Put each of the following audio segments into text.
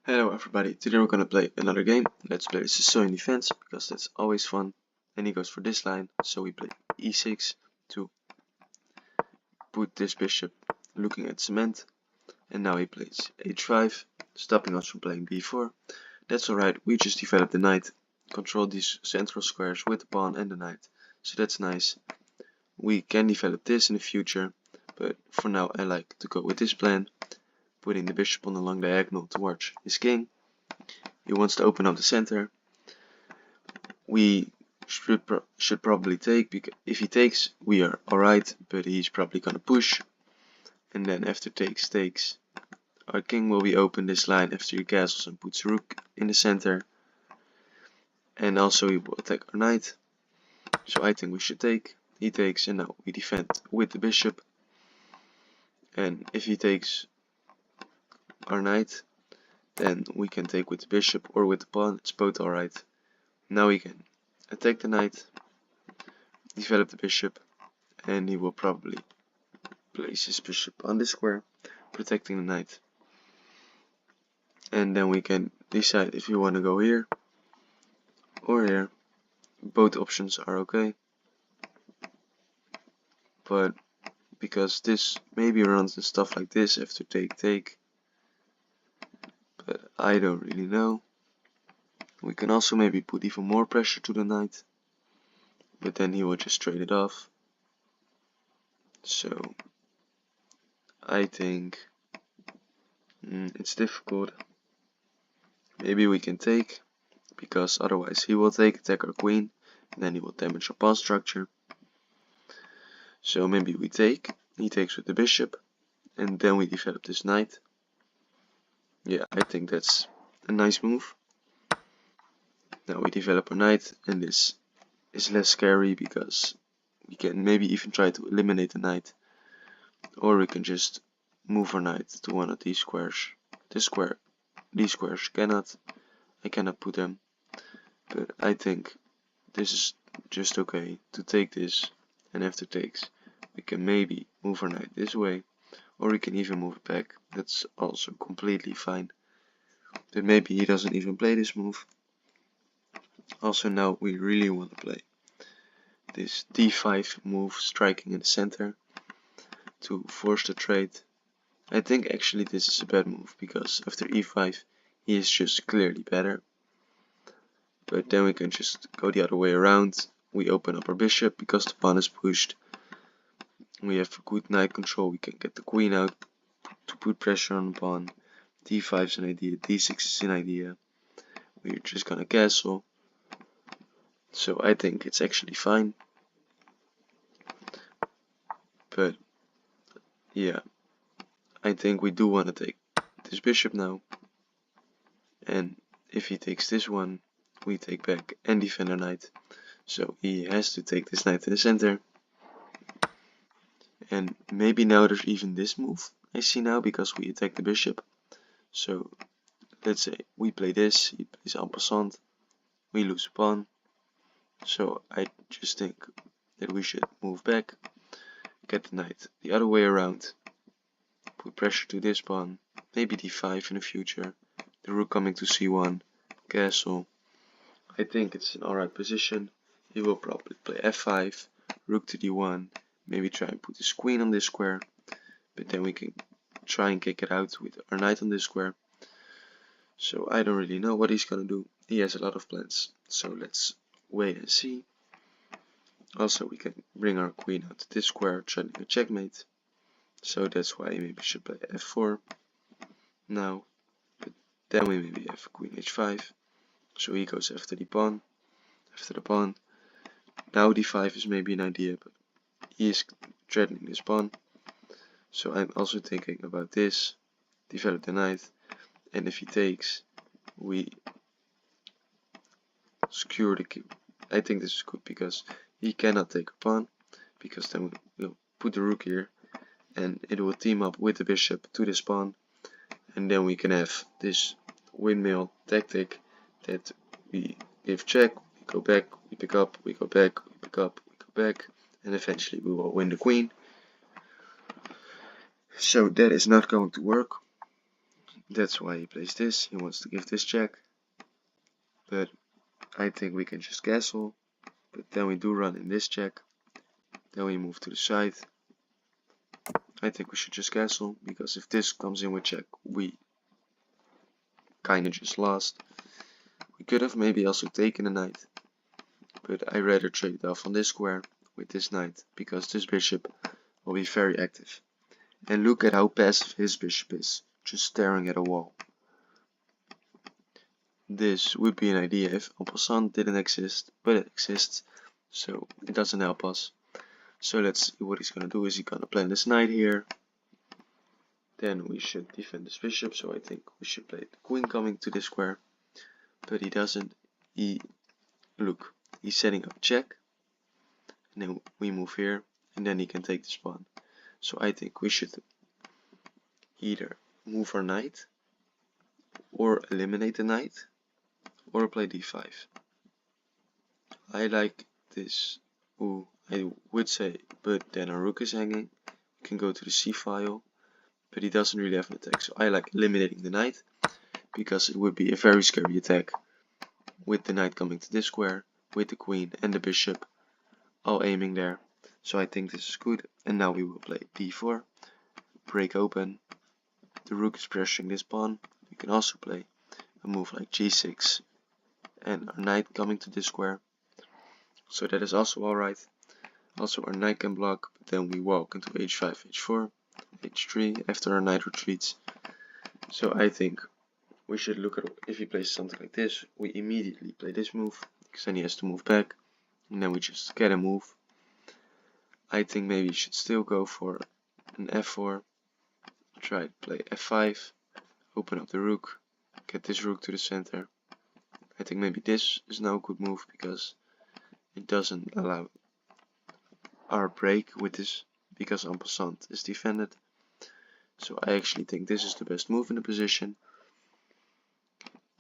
Hello everybody, today we're gonna play another game. Let's play Sicilian defense because that's always fun. And he goes for this line, so we play e6 to put this bishop looking at cement. And now he plays h5, stopping us from playing b4. That's alright, we just develop the knight, control these central squares with the pawn and the knight. So that's nice. We can develop this in the future, but for now I like to go with this plan, putting the bishop on the long diagonal towards his king. He wants to open up the center. We should probably take, because if he takes we are alright, but he's probably gonna push, and then after takes our king will be open this line after he castles and puts rook in the center, and also he will attack our knight. So I think we should take. He takes, and now we defend with the bishop, and if he takes our knight, then we can take with the bishop or with the pawn. It's both alright. Now we can attack the knight, develop the bishop, and he will probably place his bishop on this square, protecting the knight. And then we can decide if we want to go here or here. Both options are okay, but because this maybe runs and stuff like this after take, but I don't really know. We can also maybe put even more pressure to the knight, but then he will just trade it off. So I think it's difficult. Maybe we can take, because otherwise he will attack our queen, and then he will damage our pawn structure. So maybe we take, he takes with the bishop, and then we develop this knight. Yeah, I think that's a nice move. Now we develop our knight, and this is less scary because we can maybe even try to eliminate the knight, or we can just move our knight to one of these squares. These squares I cannot put them, but I think this is just okay to take this, and after takes we can maybe move our knight this way, or we can even move it back. That's also completely fine, but maybe he doesn't even play this move. Also now we really want to play this d5 move, striking in the center to force the trade. I think actually this is a bad move, because after e5 he is just clearly better. But then we can just go the other way around. We open up our bishop because the pawn is pushed. We have good knight control, we can get the queen out to put pressure on the pawn. d5 is an idea, d6 is an idea. We're just gonna castle. So I think it's actually fine. But yeah, I think we do want to take this bishop now. And if he takes this one, we take back and defend our knight. So he has to take this knight to the center. And maybe now there's even this move I see now, because we attack the bishop. So let's say we play this, he plays en passant, we lose a pawn. So I just think that we should move back, get the knight the other way around, put pressure to this pawn, maybe d5 in the future, the rook coming to c1, castle. I think it's an alright position. He will probably play f5, rook to d1, maybe try and put his queen on this square, but then we can try and kick it out with our knight on this square. So I don't really know what he's gonna do. He has a lot of plans, so let's wait and see. Also we can bring our queen out to this square, threatening a checkmate. So that's why he maybe should play f4 now, but then we maybe have queen h5. So he goes after the pawn. Now d5 is maybe an idea, but he is threatening this pawn. So I'm also thinking about this, develop the knight, and if he takes, we secure the king. I think this is good because he cannot take a pawn, because then we'll put the rook here, and it will team up with the bishop to this pawn, and then we can have this windmill tactic that we give check, we go back, we pick up, we go back, we pick up, we go back, and eventually we will win the queen. So that is not going to work. That's why he plays this. He wants to give this check. But I think we can just castle. But then we do run in this check. Then we move to the side. I think we should just castle, because if this comes in with check, we kinda just lost. We could have maybe also taken a knight, but I rather trade it off on this square with this knight, because this bishop will be very active. And look at how passive his bishop is, just staring at a wall. This would be an idea if en passant didn't exist, but it exists, so it doesn't help us. So let's see what he's gonna do. Is he gonna plan this knight here? Then we should defend this bishop, so I think we should play the queen coming to this square. But he doesn't. Look, he's setting up check. And then we move here, and then he can take this pawn. So I think we should either move our knight, or eliminate the knight, or play d5. I like this. Ooh, I would say, but then our rook is hanging. We can go to the c file, but he doesn't really have an attack. So I like eliminating the knight, because it would be a very scary attack with the knight coming to this square, with the queen and the bishop all aiming there. So I think this is good. And now we will play d4, break open. The rook is pressuring this pawn. We can also play a move like g6 and our knight coming to this square. So that is also alright. Also our knight can block, but then we walk into h5, h4, h3 after our knight retreats. So I think we should look at, if he plays something like this, we immediately play this move, because then he has to move back, and then we just get a move. I think maybe you should still go for an f4, try to play f5, open up the rook, get this rook to the center. I think maybe this is now a good move, because it doesn't allow our break with this, because en passant is defended. So I actually think this is the best move in the position.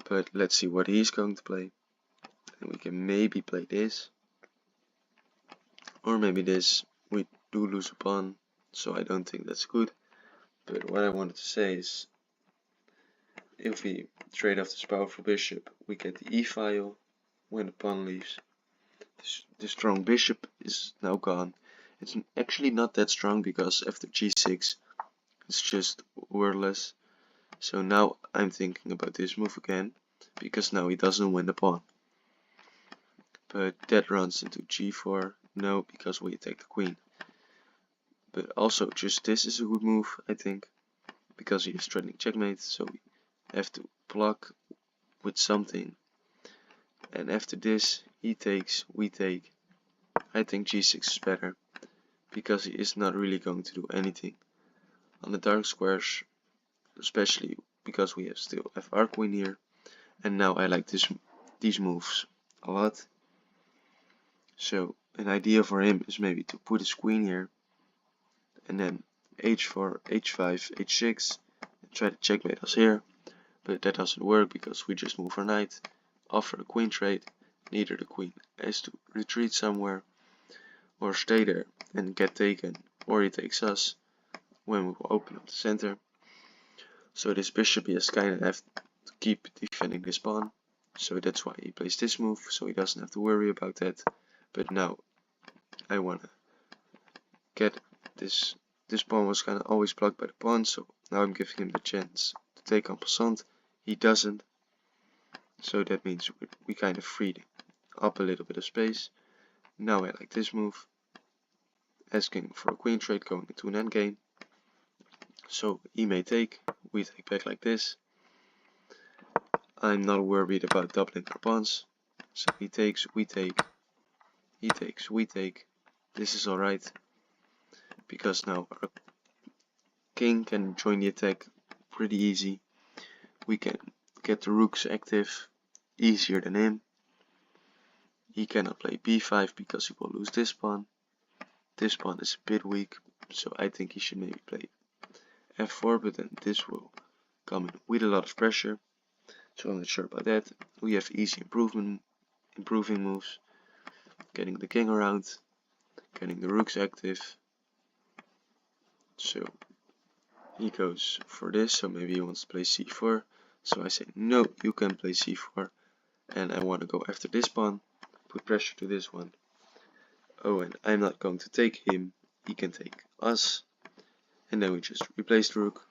But let's see what he's going to play. And we can maybe play this, or maybe this. We do lose a pawn, so I don't think that's good. But what I wanted to say is, if we trade off this powerful bishop, we get the e file when the pawn leaves. The strong bishop is now gone. It's actually not that strong, because after g6 it's just worthless. So now I'm thinking about this move again, because now he doesn't win the pawn. But that runs into g4, no, because we attack the queen. But also just this is a good move, I think, because he is threatening checkmate, so we have to block with something. And after this, he takes, we take. I think g6 is better, because he is not really going to do anything on the dark squares, especially because we still have our queen here. And now I like these moves a lot. So an idea for him is maybe to put his queen here, and then h4, h5, h6, and try to checkmate us here. But that doesn't work, because we just move our knight, offer a queen trade, and either the queen has to retreat somewhere, or stay there and get taken, or he takes us when we will open up the center. So this bishop he has kind of have to keep defending this pawn. So that's why he plays this move, so he doesn't have to worry about that. But now I wanna get this. This pawn was kind of always blocked by the pawn, so now I'm giving him the chance to take en passant. He doesn't, so that means we kind of freed up a little bit of space. Now I like this move, asking for a queen trade going into an endgame. So he may take, we take back like this. I'm not worried about doubling our pawns. So he takes, we take, he takes, we take. This is alright, because now our king can join the attack pretty easy. We can get the rooks active easier than him. He cannot play b5 because he will lose this pawn. This pawn is a bit weak, so I think he should maybe play f4, but then this will come in with a lot of pressure. So I'm not sure about that. We have easy improving moves, getting the king around, getting the rooks active. So He goes for this, so maybe he wants to play c4. So I say, no, you can play c4. And I want to go after this pawn, put pressure to this one. Oh, and I'm not going to take him, he can take us. And then we just replace the rook.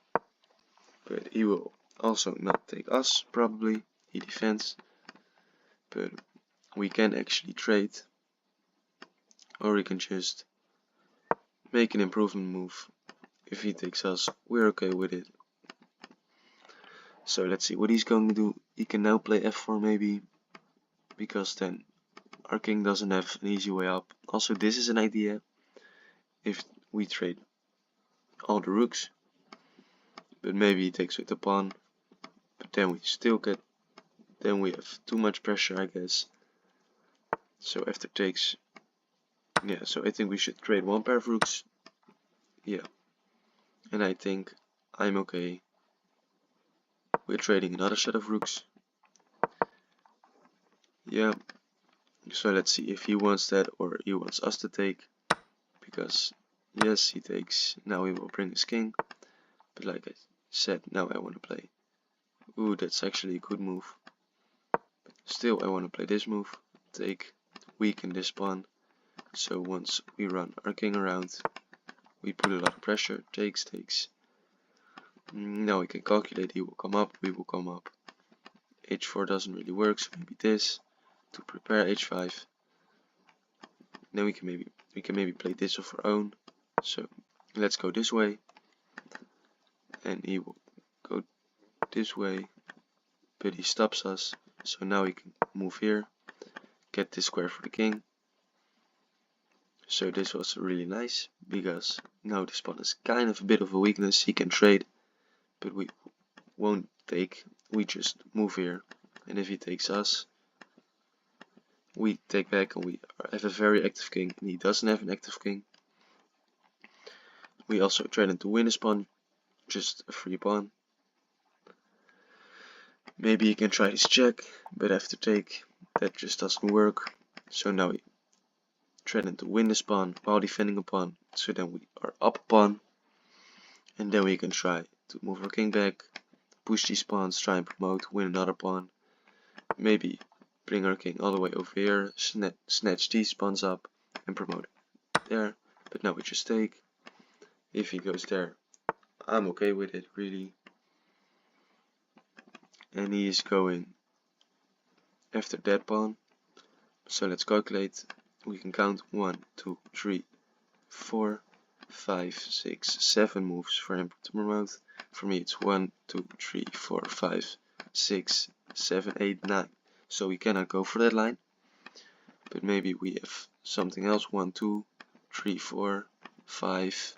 But he will also not take us, probably. He defends. But we can actually trade. Or we can just make an improvement move. If he takes us, we're okay with it. So let's see what he's going to do. He can now play f4 maybe, because then our king doesn't have an easy way up. Also, this is an idea if we trade all the rooks, but maybe he takes with the pawn, but then we still get, then we have too much pressure, I guess. So after takes, yeah, so I think we should trade one pair of rooks. Yeah, and I think I'm okay. We're trading another set of rooks. Yeah, so let's see if he wants that or he wants us to take, because yes, he takes. Now he will bring his king, but like I said, now I want to play. Ooh, that's actually a good move. Still, I want to play this move, take, weaken this pawn. So once we run our king around, we put a lot of pressure, takes. Now we can calculate, he will come up, we will come up. h4 doesn't really work, so maybe this to prepare h5. Then we can maybe play this of our own. So let's go this way, and he will go this way, but he stops us. So now we can move here, get this square for the king. So this was really nice, because now this pawn is kind of a bit of a weakness. He can trade, but we won't take. We just move here, and if he takes us, we take back, and we have a very active king, and he doesn't have an active king. We also threaten to win his pawn, just a free pawn. Maybe he can try his check, but after take, that just doesn't work. So now we threaten to win this pawn while defending a pawn, so then we are up a pawn, and then we can try to move our king back, push these pawns, try and promote, win another pawn, maybe bring our king all the way over here, snatch these pawns up and promote there. But now we just take. If he goes there, I'm okay with it, really. And he is going after that pawn. So let's calculate. We can count 1, 2, 3, 4, 5, 6, 7 moves for him to promote. For me it's 1, 2, 3, 4, 5, 6, 7, 8, 9. So we cannot go for that line. But maybe we have something else. 1, 2, 3, 4, 5,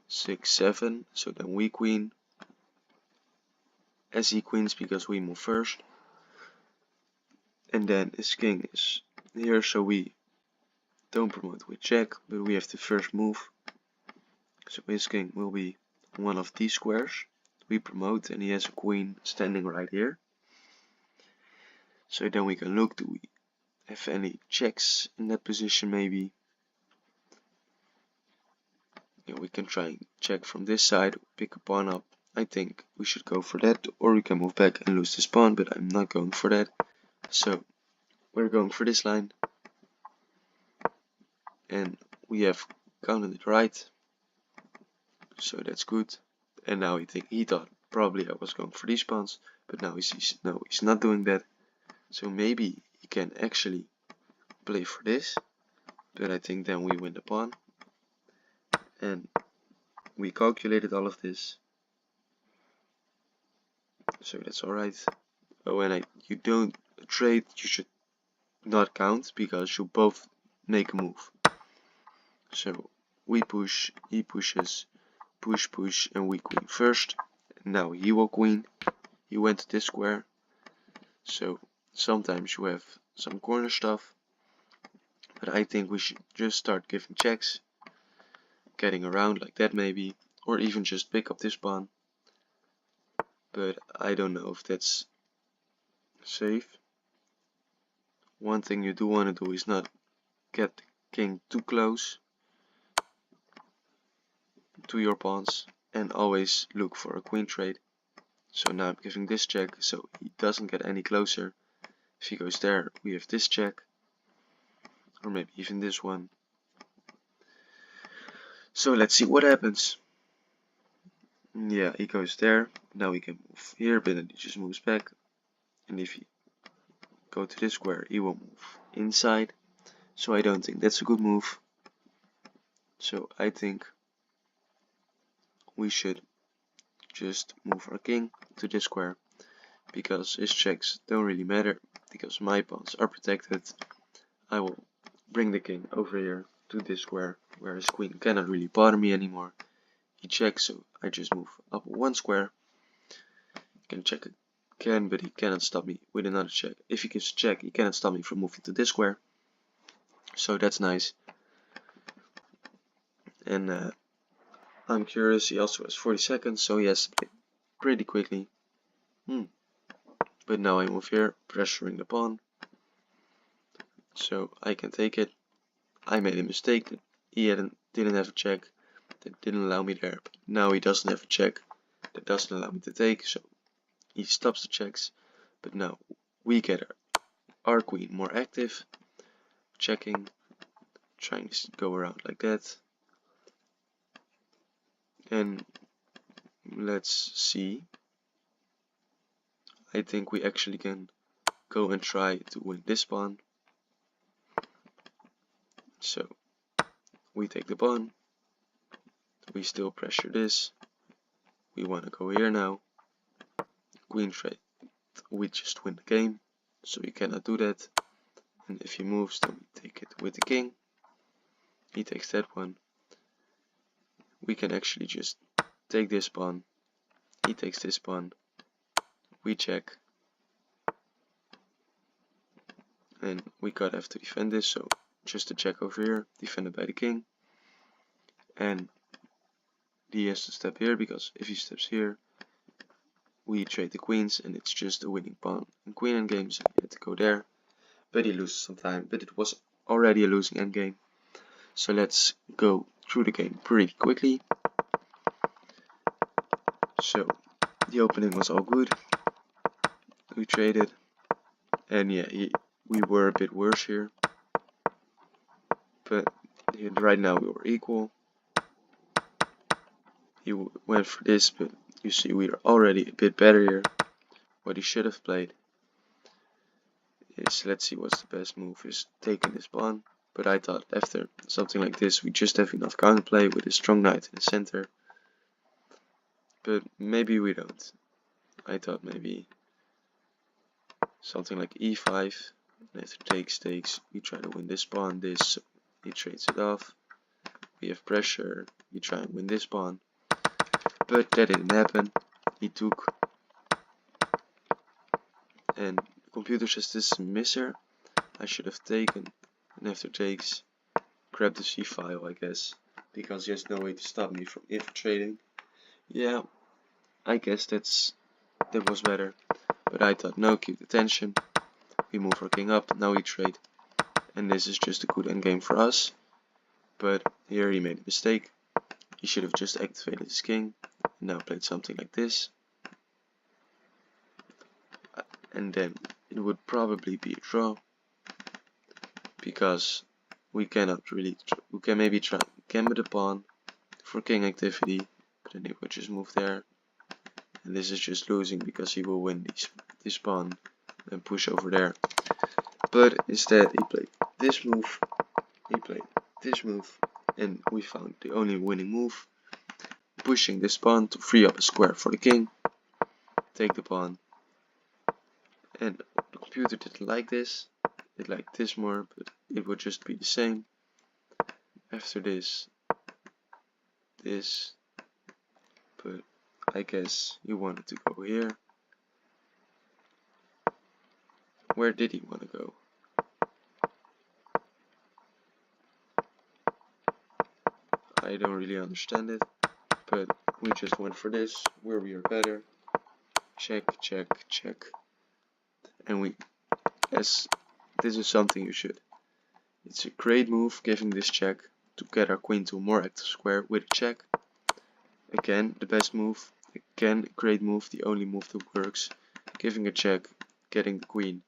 6, 7. So then we queen. As he queens, because we move first. And then his king is here, so we don't promote with check, but we have the first move. So his king will be one of these squares. We promote, and he has a queen standing right here. So then we can look, do we have any checks in that position maybe? Yeah, we can try and check from this side, pick a pawn up. I think we should go for that, or we can move back and lose this pawn, but I'm not going for that. So we're going for this line, and we have counted it right, so that's good. And now he thought probably I was going for these pawns, but now he sees no, he's not doing that. So maybe he can actually play for this, but I think then we win the pawn. And we calculated all of this, so that's alright. Oh, and you don't trade, you should not count, because you both make a move. So we push, he pushes, push, and we queen first. Now he will queen. He went to this square. So sometimes you have some corner stuff, but I think we should just start giving checks, getting around like that maybe, or even just pick up this pawn. But I don't know if that's safe. One thing you do want to do is not get the king too close to your pawns. and always look for a queen trade. So now I'm giving this check so he doesn't get any closer. If he goes there, we have this check, or maybe even this one. So let's see what happens. Yeah, he goes there. Now we can move here, but then he just moves back. And if he go to this square, he will move inside. So I don't think that's a good move. So I think we should just move our king to this square, because his checks don't really matter, because my pawns are protected. I will bring the king over here to this square, where his queen cannot really bother me anymore. He checks, so I just move up one square. Can check again, but he cannot stop me with another check. If he gives a check, he cannot stop me from moving to this square. So that's nice. And I'm curious, he also has 40 seconds, so he has to play pretty quickly. But now I move here, pressuring the pawn. So I can take it. I made a mistake. He didn't have a check. That didn't allow me there. But now he doesn't have a check. That doesn't allow me to take. So he stops the checks. But now we get our queen more active. Checking. Trying to go around like that. And let's see. I think we actually can go and try to win this pawn. So we take the pawn. We still pressure this. We want to go here now. Queen trade. We just win the game. So we cannot do that. And if he moves, then we take it with the king. He takes that one. We can actually just take this pawn. He takes this pawn. We check. And we gotta have to defend this, so just a check over here, defended by the king. And he has to step here, because if he steps here, we trade the queens, and it's just a winning pawn and queen endgame, so he had to go there. But he loses some time, but it was already a losing endgame. So let's go through the game pretty quickly. So the opening was all good. We traded, and yeah, we were a bit worse here. But right now we were equal. He went for this, but you see we are already a bit better here. What he should have played is, let's see what's the best move, is taking this pawn. But I thought after something like this we just have enough counterplay with a strong knight in the center. But maybe we don't. I thought maybe something like e5, and after takes, we try to win this pawn, so he trades it off. We have pressure, we try and win this pawn. But that didn't happen. He took. And the computer says this is a misser. I should have taken, and after takes, grab the c file, I guess, because there's no way to stop me from infiltrating. Yeah, I guess that was better. But I thought, no, keep the tension. We move our king up, now we trade. And this is just a good endgame for us. But here he made a mistake. He should have just activated his king. And now played something like this. And then it would probably be a draw. Because we cannot really, we can maybe try gambit the pawn for king activity. But then he would just move there. And this is just losing, because he will win this pawn and push over there. But instead he played this move, he played this move, and we found the only winning move. Pushing this pawn to free up a square for the king. Take the pawn. And the computer didn't like this. It liked this more, but it would just be the same. After this, but I guess he wanted to go here. Where did he want to go? I don't really understand it, but we just went for this, where we are better. Check, check, check. And this is something you should. It's a great move, giving this check to get our queen to a more active square with a check. again the best move, again great move, the only move that works. Giving a check, getting the queen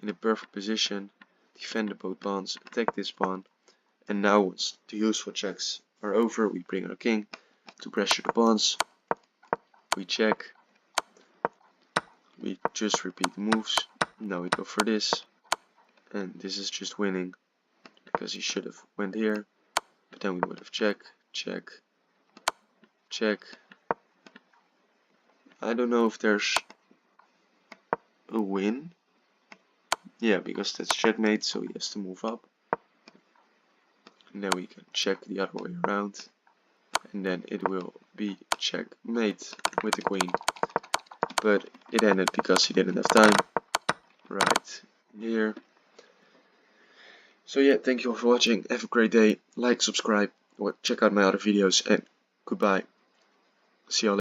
in a perfect position, defend the both pawns, attack this pawn, and now once the useful checks are over, we bring our king to pressure the pawns. We check, we just repeat the moves. Now we go for this, and this is just winning because he should have went here, but then we would have check, check, check. I don't know if there's a win. Yeah, because that's checkmate, so he has to move up. And then we can check the other way around, and then it will be checkmate with the queen. But it ended because he didn't have time right here. So yeah, thank you all for watching. Have a great day. Like, subscribe, or check out my other videos, and goodbye. See you all later.